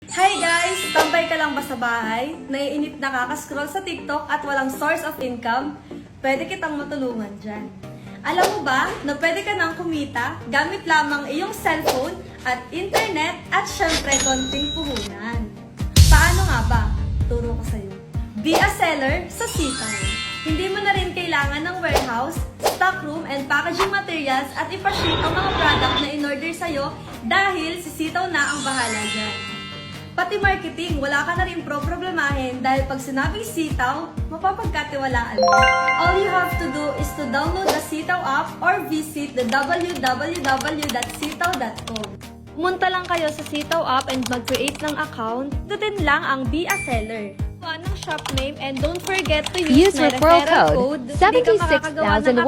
Hi guys! Tambay ka lang ba sa bahay? Naiinip na kakascroll sa TikTok at walang source of income? Pwede kitang matulungan dyan. Alam mo ba na pwede ka nang kumita gamit lamang iyong cellphone at internet at syempre konting puhunan? Paano nga ba? Turo ko sa'yo. Be a seller sa Sitaw. Hindi mo na rin kailangan ng warehouse, stockroom, and packaging materials at ipaship ang mga product na in-order sa'yo dahil si Sitaw na ang bahala dyan. Pati marketing, wala ka na rin problemahin dahil pag sinabing Sitaw, mapapagkatiwalaan mo. All you have to do is to download the Sitaw app or visit the www.sitaw.com. Pumunta lang kayo sa Sitaw app and mag-create ng account. Dutin lang ang Be a Seller. Ng shop name and don't forget to Use my referral code code 76,100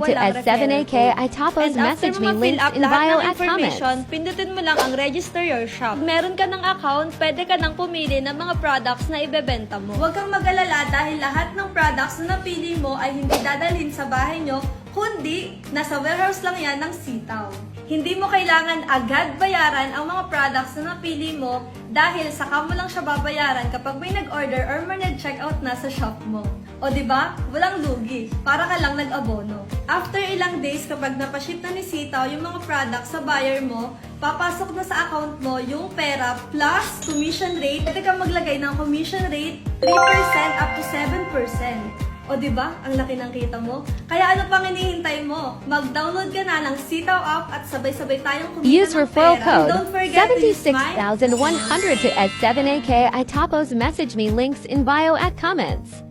to S7AK. Itapos message me links in bio at comments. Pindutin mo lang ang register your shop. Meron ka ng account, pwede ka nang pumili ng mga products na ibebenta mo. Huwag kang mag-alala dahil lahat ng products na napili mo ay hindi dadalhin sa bahay nyo, kundi nasa warehouse lang yan ng Sitaw. Hindi mo kailangan agad bayaran ang mga products na napili mo dahil saka mo lang siya babayaran kapag may nag-order or may nag-checkout na sa shop mo. O diba? Walang lugi. Para ka lang nag-abono. After ilang days kapag napaship na ni Sitaw yung mga products sa buyer mo, papasok na sa account mo yung pera plus commission rate. Pwede kang maglagay ng commission rate 3% up to 7%. O diba? Ang laki ng kita mo. Kaya ano pang hinihintay mo? Mag-download ka na ng Sitaw app at sabay-sabay tayong kumita Use ng referral pera. code Don't forget to use my 76,100 to S7AK. Itapos message me links in bio at comments.